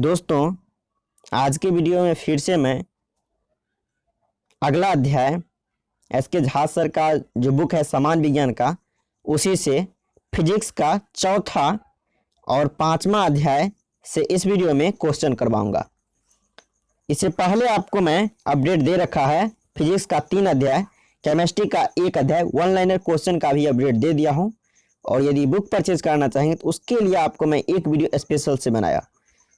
दोस्तों, आज की वीडियो में फिर से मैं अगला अध्याय एस.के. झा सर का जो बुक है समान विज्ञान का, उसी से फिजिक्स का चौथा और पांचवा अध्याय से इस वीडियो में क्वेश्चन करवाऊंगा। इससे पहले आपको मैं अपडेट दे रखा है फिजिक्स का 3 अध्याय, केमिस्ट्री का 1 अध्याय, वन लाइनर क्वेश्चन का भी अपडेट दे दिया हूं। और यदि बुक परचेज करना चाहेंगे तो उसके लिए आपको मैं एक वीडियो स्पेशल से बनाया,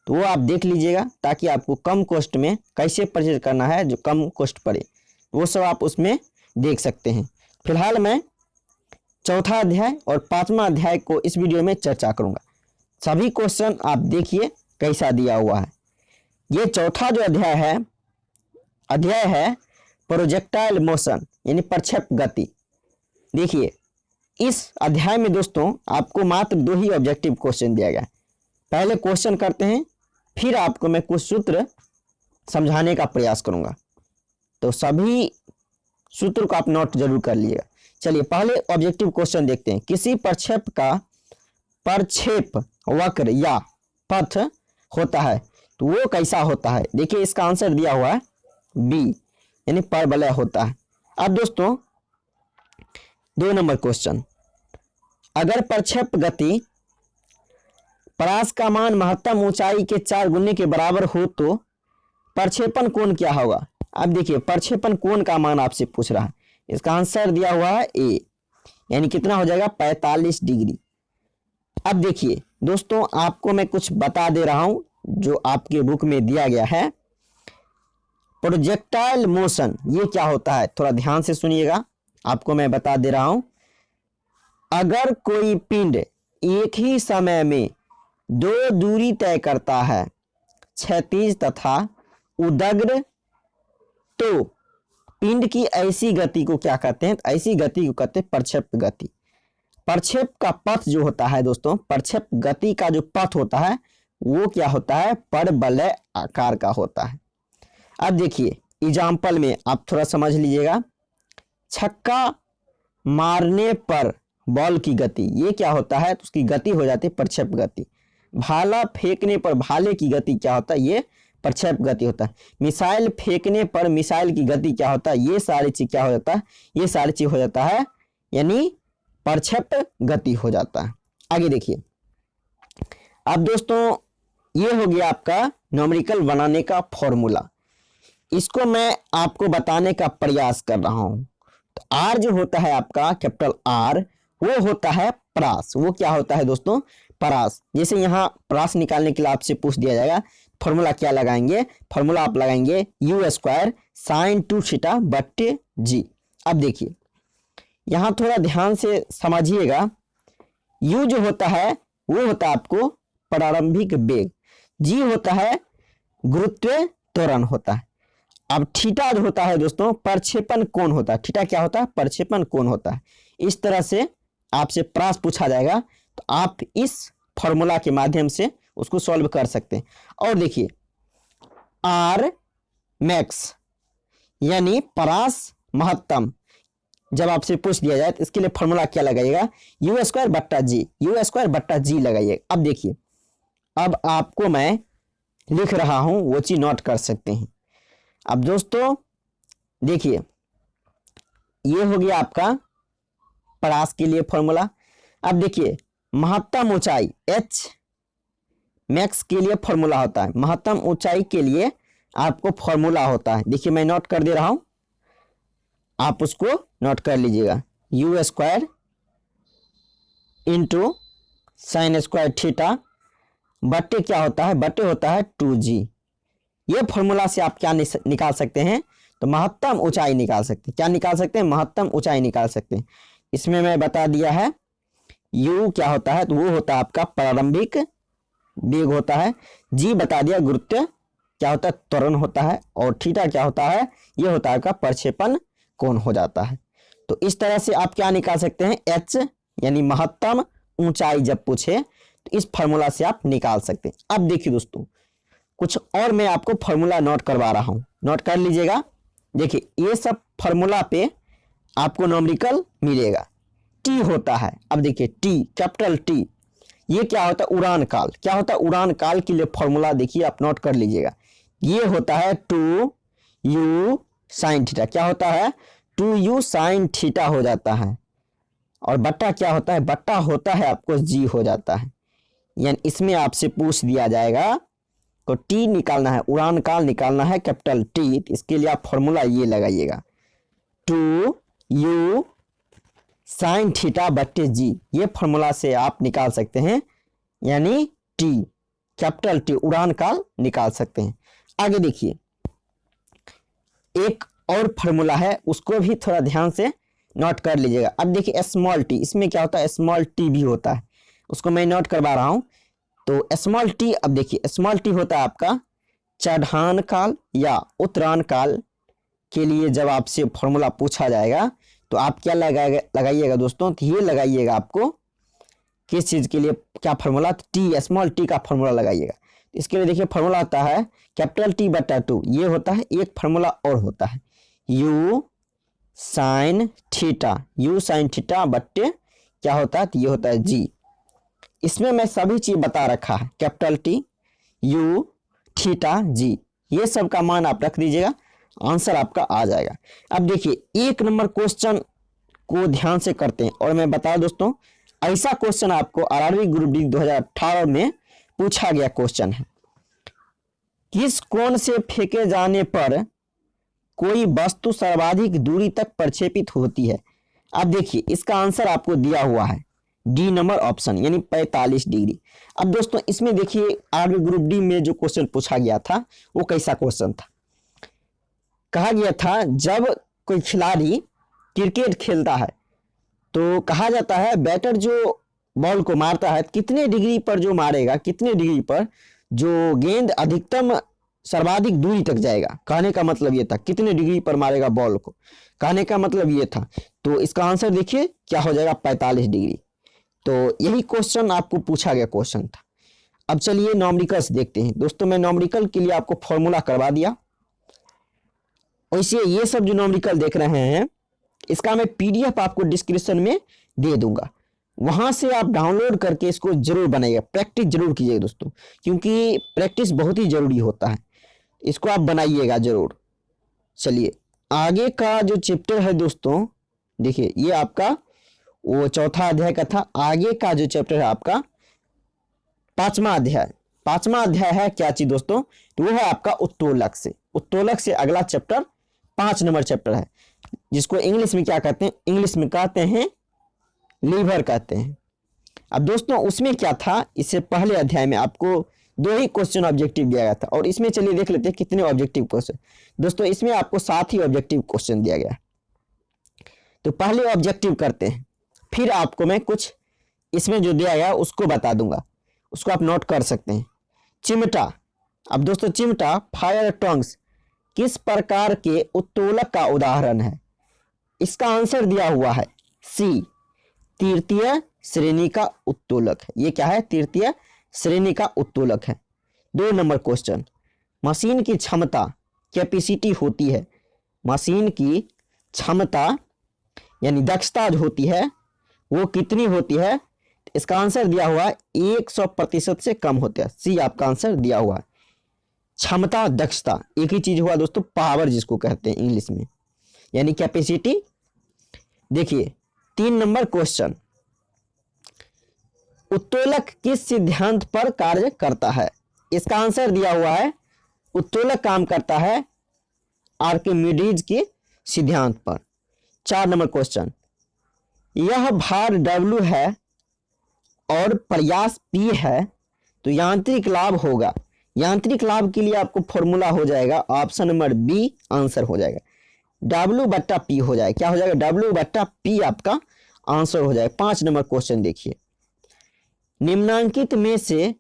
तो वो आप देख लीजिएगा ताकि आपको कम कॉस्ट में कैसे परचेज करना है, जो कम कॉस्ट पड़े, वो सब आप उसमें देख सकते हैं। फिलहाल मैं चौथा अध्याय और पांचवा अध्याय को इस वीडियो में चर्चा करूंगा। सभी क्वेश्चन आप देखिए कैसा दिया हुआ है। ये चौथा जो अध्याय है प्रोजेक्टाइल मोशन यानी प्रक्षेप गति। देखिए इस अध्याय में दोस्तों आपको मात्र 2 ही ऑब्जेक्टिव क्वेश्चन दिया गया है। पहले क्वेश्चन करते हैं, फिर आपको मैं कुछ सूत्र समझाने का प्रयास करूंगा, तो सभी सूत्र को आप नोट जरूर कर लीजिएगा। चलिए पहले ऑब्जेक्टिव क्वेश्चन देखते हैं। किसी प्रक्षेप का प्रक्षेप वक्र या पथ होता है तो वो कैसा होता है। देखिए इसका आंसर दिया हुआ है बी यानी परवलय होता है। अब दोस्तों 2 नंबर क्वेश्चन, अगर प्रक्षेप गति परास का मान महत्तम ऊंचाई के 4 गुने के बराबर हो तो प्रक्षेपण कोण क्या होगा। अब देखिए प्रक्षेपण कोण का मान आपसे पूछ रहा है, इसका आंसर दिया हुआ है ए यानी कितना हो जाएगा 45 डिग्री। अब देखिए दोस्तों आपको मैं कुछ बता दे रहा हूं जो आपके बुक में दिया गया है। प्रोजेक्टाइल मोशन ये क्या होता है, थोड़ा ध्यान से सुनिएगा, आपको मैं बता दे रहा हूं। अगर कोई पिंड एक ही समय में 2 दूरी तय करता है, क्षैतिज तथा उदग्र, तो पिंड की ऐसी गति को क्या कहते हैं, ऐसी गति को कहते हैं प्रक्षेप गति। प्रक्षेप का पथ जो होता है दोस्तों, प्रक्षेप गति का जो पथ होता है वो क्या होता है, परवलय आकार का होता है। अब देखिए एग्जाम्पल में आप थोड़ा समझ लीजिएगा। छक्का मारने पर बॉल की गति ये क्या होता है, तो उसकी गति हो जाती है प्रक्षेप गति। भाला फेंकने पर भाले की गति क्या होता है, ये प्रक्षेप गति होता है। मिसाइल फेंकने पर मिसाइल की गति क्या होता है, ये सारी चीज क्या हो जाता है, ये सारी चीज हो जाता है यानी प्रक्षेप गति हो जाता है। आगे देखिए, अब दोस्तों ये हो गया आपका न्यूमेरिकल बनाने का फॉर्मूला, इसको मैं आपको बताने का प्रयास कर रहा हूं। तो आर जो होता है आपका कैपिटल आर, वो होता है परास। वो क्या होता है दोस्तों, परास। जैसे यहाँ परास निकालने के लिए आपसे पूछ दिया जाएगा, फॉर्मूला क्या लगाएंगे, फॉर्मूला आप लगाएंगे u² sin 2θ बट्टे g। अब देखिए यहाँ थोड़ा ध्यान से समझिएगा, u जो होता है वो होता है आपको प्रारंभिक वेग, g होता है गुरुत्वीय त्वरण होता है। अब थीटा जो होता है दोस्तों प्रक्षेपण कोण होता है। थीटा क्या होता है, प्रक्षेपण कोण होता है। इस तरह से आपसे प्रश्न पूछा जाएगा तो आप इस फॉर्मूला के माध्यम से उसको सॉल्व कर सकते हैं। और देखिए आर मैक्स यानी परास महत्तम जब आपसे पूछ दिया जाए तो इसके लिए फॉर्मूला क्या लगाइएगा, u² बट्टा जी, u² बट्टा जी लगाइए। अब देखिए अब आपको मैं लिख रहा हूं वो चीज नोट कर सकते हैं। अब दोस्तों देखिए ये हो गया आपका परास के लिए फॉर्मूला। अब देखिए महत्तम ऊंचाई h मैक्स के लिए फॉर्मूला होता है, महत्तम ऊंचाई के लिए आपको फॉर्मूला होता है। देखिए मैं नोट कर दे रहा हूं, आप उसको नोट कर लीजिएगा, u² इंटू sin² थीटा बट्टे क्या होता है, बट्टे होता है 2g। ये फॉर्मूला से आप क्या निकाल सकते हैं, तो महत्तम ऊंचाई निकाल सकते हैं। क्या निकाल सकते हैं, महत्तम ऊंचाई निकाल सकते हैं। इसमें मैं बता दिया है u क्या होता है, तो वो होता है आपका प्रारंभिक वेग होता है, g बता दिया गुरुत्व क्या होता है त्वरण होता है, और थीटा क्या होता है, ये होता है आपका प्रक्षेपण कोण हो जाता है। तो इस तरह से आप क्या निकाल सकते हैं, h यानी महत्तम ऊंचाई जब पूछे तो इस फॉर्मूला से आप निकाल सकते हैं। अब देखिए दोस्तों कुछ और मैं आपको फॉर्मूला नोट करवा रहा हूं, नोट कर लीजिएगा। देखिए ये सब फॉर्मूला पे आपको न्यूमेरिकल मिलेगा। टी होता है, अब देखिए टी कैपिटल टी ये क्या होता है, उड़ान काल। क्या होता है, उड़ान काल के लिए फॉर्मूला देखिए, आप नोट कर लीजिएगा। ये होता है 2u साइन थीटा। क्या होता है, 2u साइन थीटा हो जाता है, और बट्टा क्या होता है, बट्टा होता है आपको g हो जाता है। यानी इसमें आपसे पूछ दिया जाएगा तो t निकालना है, उड़ान काल निकालना है कैपिटल T, इसके लिए आप फॉर्मूला ये लगाइएगा 2u साइन थीटा बट्टे g। ये फॉर्मूला से आप निकाल सकते हैं, यानी t कैपिटल T उड़ान काल निकाल सकते हैं। आगे देखिए, एक और फॉर्मूला है, उसको भी थोड़ा ध्यान से नोट कर लीजिएगा। अब देखिए स्मॉल टी, इसमें क्या होता है, स्मॉल टी भी होता है, उसको मैं नोट करवा रहा हूं। तो स्मॉल टी, अब देखिए स्मॉल टी होता है आपका चढ़ान काल या उत्तरायण काल के लिए जब आपसे फॉर्मूला पूछा जाएगा तो आप क्या लगाइएगा दोस्तों, तो ये लगाइएगा आपको किस चीज के लिए, क्या फॉर्मूला, टी स्मॉल टी का फॉर्मूला लगाइएगा। इसके लिए देखिए फॉर्मूला आता है कैपिटल T बटा 2। ये होता है, एक फॉर्मूला और होता है u साइन थीटा बट्टे क्या होता है, तो ये होता है g। इसमें मैं सभी चीज बता रखा है, capital T u theta g, ये सब का मान आप रख दीजिएगा, आंसर आपका आ जाएगा। अब देखिए 1 नंबर क्वेश्चन को ध्यान से करते हैं, और मैं बता दोस्तों ऐसा क्वेश्चन आपको आरआरबी ग्रुप डी 2018 में पूछा गया क्वेश्चन है। किस कोण से फेंके जाने पर कोई वस्तु सर्वाधिक दूरी तक प्रक्षेपित होती है। अब देखिए इसका आंसर आपको दिया हुआ है डी नंबर ऑप्शन, यानी 45 डिग्री। अब दोस्तों इसमें देखिए आरआरबी ग्रुप डी में जो क्वेश्चन पूछा गया था वो कैसा क्वेश्चन था, कहा गया था जब कोई खिलाड़ी क्रिकेट खेलता है तो कहा जाता है बैटर जो बॉल को मारता है कितने डिग्री पर जो मारेगा, कितने डिग्री पर जो गेंद अधिकतम सर्वाधिक दूरी तक जाएगा। कहने का मतलब ये था कितने डिग्री पर मारेगा बॉल को, कहने का मतलब ये था। तो इसका आंसर देखिए क्या हो जाएगा, 45 डिग्री। तो यही क्वेश्चन आपको पूछा गया क्वेश्चन था। अब चलिए न्यूमेरिकल्स देखते हैं दोस्तों। मैं न्यूमेरिकल के लिए आपको फॉर्मूला करवा दिया, वैसे ये सब जो न्यूमेरिकल देख रहे हैं इसका मैं PDF आपको डिस्क्रिप्शन में दे दूंगा, वहां से आप डाउनलोड करके इसको जरूर बनाइएगा, प्रैक्टिस जरूर कीजिएगा दोस्तों, क्योंकि प्रैक्टिस बहुत ही जरूरी होता है, इसको आप बनाइएगा जरूर। चलिए आगे का जो चैप्टर है दोस्तों, देखिए ये आपका वो चौथा अध्याय का था। आगे का जो चैप्टर है आपका 5वां अध्याय। 5वां अध्याय है क्या चीज दोस्तों, तो वो है आपका उत्तोलक से। उत्तोलक से अगला चैप्टर 5 नंबर चैप्टर है, जिसको इंग्लिश में क्या कहते हैं, इंग्लिश में कहते हैं लीवर कहते हैं। अब दोस्तों उसमें क्या था, इससे पहले अध्याय में आपको 2 ही क्वेश्चन ऑब्जेक्टिव दिया गया था, और इसमें चलिए देख लेते हैं कितने ऑब्जेक्टिव क्वेश्चन। दोस्तों इसमें आपको 7 ही ऑब्जेक्टिव क्वेश्चन दिया गया। तो पहले ऑब्जेक्टिव करते हैं, फिर आपको मैं कुछ इसमें जो दिया गया उसको बता दूंगा, उसको आप नोट कर सकते हैं। चिमटा। अब दोस्तों चिमटा फायर टंग्स किस प्रकार के उत्तोलक का उदाहरण है। इसका आंसर दिया हुआ है सी, तृतीय श्रेणी का उत्तोलक है। ये क्या है, तृतीय श्रेणी का उत्तोलक है। 2 नंबर क्वेश्चन, मशीन की क्षमता कैपेसिटी होती है, मशीन की क्षमता यानी दक्षता जो होती है वो कितनी होती है। इसका आंसर दिया हुआ 100% से कम होता है, सी आपका आंसर दिया हुआ है। क्षमता दक्षता एक ही चीज हुआ दोस्तों, पावर जिसको कहते हैं इंग्लिश में, यानी कैपेसिटी। देखिए 3 नंबर क्वेश्चन, उत्तोलक किस सिद्धांत पर कार्य करता है। इसका आंसर दिया हुआ है उत्तोलक काम करता है आर्किमिडीज के सिद्धांत पर। 4 नंबर क्वेश्चन, यह भार W है और प्रयास P है तो यांत्रिक लाभ होगा। यांत्रिक लाभ के लिए आपको फॉर्मूला हो जाएगा ऑप्शन नंबर बी, आंसर हो जाएगा W/P हो जाएगा। क्या हो जाएगा, W/P आपका आंसर हो जाएगा। 5 नंबर क्वेश्चन देखिए, निम्नांकित में से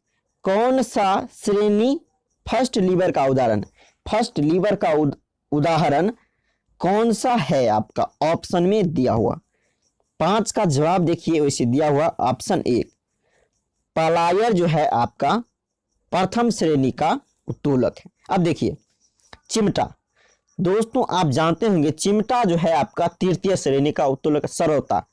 कौन सा श्रेणी फर्स्ट लीवर का उदाहरण, फर्स्ट लीवर का उदाहरण कौन सा है आपका, ऑप्शन में दिया हुआ। 5 का जवाब देखिए वैसे दिया हुआ ऑप्शन 1, पलायर जो है आपका प्रथम श्रेणी का उत्तोलक है। अब देखिए चिमटा, दोस्तों आप जानते होंगे चिमटा जो है आपका तृतीय श्रेणी का उत्तोलक। सरौता,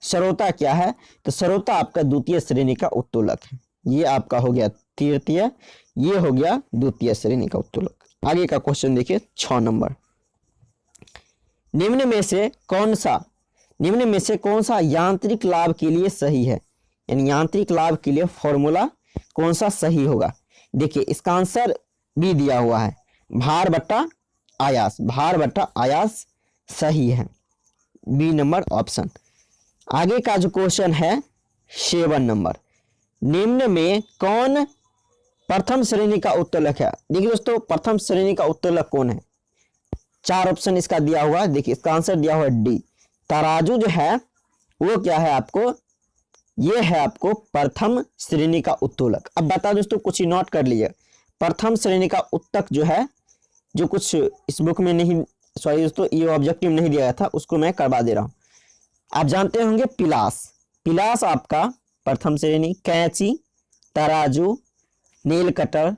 सरौता क्या है? तो सरौता आपका द्वितीय श्रेणी का उत्तोलक है। ये आपका हो गया तृतीय, ये हो गया द्वितीय श्रेणी का उत्तोलक। आगे का क्वेश्चन देखिए 6 नंबर। निम्न में से कौन सा यांत्रिक लाभ के लिए सही है? यानी यांत्रिक लाभ के लिए फॉर्मूला कौन सा सही होगा? देखिए इसका आंसर भी दिया हुआ है, भार बट्टा आयास। भार बट्टा आयास सही है, बी नंबर ऑप्शन। आगे का जो क्वेश्चन है 7 नंबर। निम्न में कौन प्रथम श्रेणी का उत्तोलक है? देखिए दोस्तों, प्रथम श्रेणी का उत्तोलक कौन है? 4 ऑप्शन इसका दिया हुआ है। देखिए इसका आंसर दिया हुआ है डी, तराजू जो है वो क्या है आपको? ये है आपको प्रथम श्रेणी का उत्तोलक। अब बता दोस्तों, कुछ ही नोट कर लीजिए। प्रथम श्रेणी का उत्तक जो है, जो कुछ इस बुक में नहीं, सॉरी दोस्तों, ये ऑब्जेक्टिव नहीं दिया था, उसको मैं करवा दे रहा हूं। आप जानते होंगे पिलास आपका प्रथम श्रेणी, कैंची, तराजू, नेल कटर,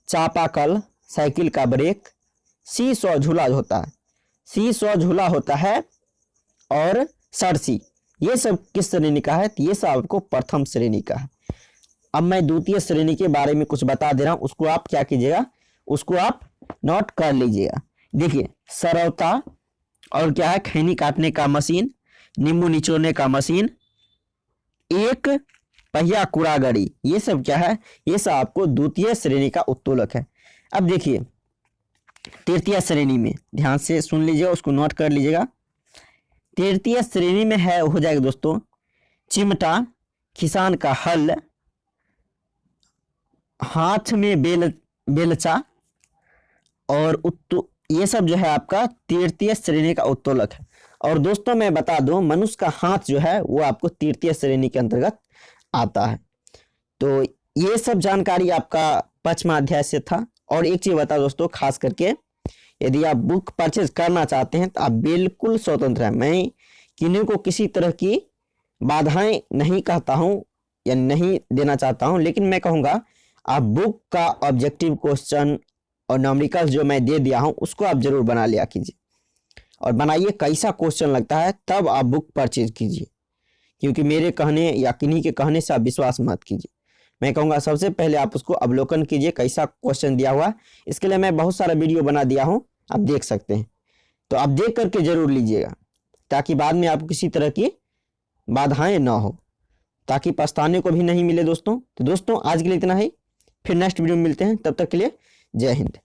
चापाकल, साइकिल का ब्रेक, सी सौ झूला होता है और सरसी, ये सब किस श्रेणी का है? तो ये सब आपको प्रथम श्रेणी का है। अब मैं द्वितीय श्रेणी के बारे में कुछ बता दे रहा हूं, उसको आप क्या कीजिएगा, उसको आप नोट कर लीजिएगा। देखिए सरौता और क्या है, खैनी काटने का मशीन, नींबू निचोड़ने का मशीन, एक पहिया कुड़ागड़ी, ये सब क्या है? ये सब आपको द्वितीय श्रेणी का उत्तोलक है। अब देखिए तृतीय श्रेणी में, ध्यान से सुन लीजिएगा, उसको नोट कर लीजिएगा। तृतीय श्रेणी में है, हो जाएगा दोस्तों, चिमटा, किसान का हल, हाथ में बेलचा और ये सब जो है आपका तृतीय श्रेणी का उत्तोलक है। और दोस्तों मैं बता दूं, मनुष्य का हाथ जो है वो आपको तृतीय श्रेणी के अंतर्गत आता है। तो ये सब जानकारी आपका 5वां अध्याय से था। और एक चीज बता दोस्तों, खास करके यदि आप बुक परचेज करना चाहते हैं तो आप बिल्कुल स्वतंत्र हैं। मैं किन्हीं को किसी तरह की बाधाएं नहीं कहता हूं या नहीं देना चाहता हूं, लेकिन मैं कहूंगा आप बुक का ऑब्जेक्टिव क्वेश्चन और न्यूमेरिकल्स जो मैं दे दिया हूं उसको आप जरूर बना लिया कीजिए, और बनाइए कैसा क्वेश्चन लगता है तब आप बुक परचेज कीजिए। क्योंकि मेरे कहने या किन्हीं के कहने से आप विश्वास मत कीजिए। मैं कहूँगा सबसे पहले आप उसको अवलोकन कीजिए, कैसा क्वेश्चन दिया हुआ है। इसके लिए मैं बहुत सारा वीडियो बना दिया हूँ, आप देख सकते हैं। तो आप देख करके जरूर लीजिएगा, ताकि बाद में आपको किसी तरह की बाधाएं ना हो, ताकि पछताने को भी नहीं मिले दोस्तों। तो दोस्तों आज के लिए इतना ही, फिर नेक्स्ट वीडियो में मिलते हैं, तब तक के लिए जय हिंद।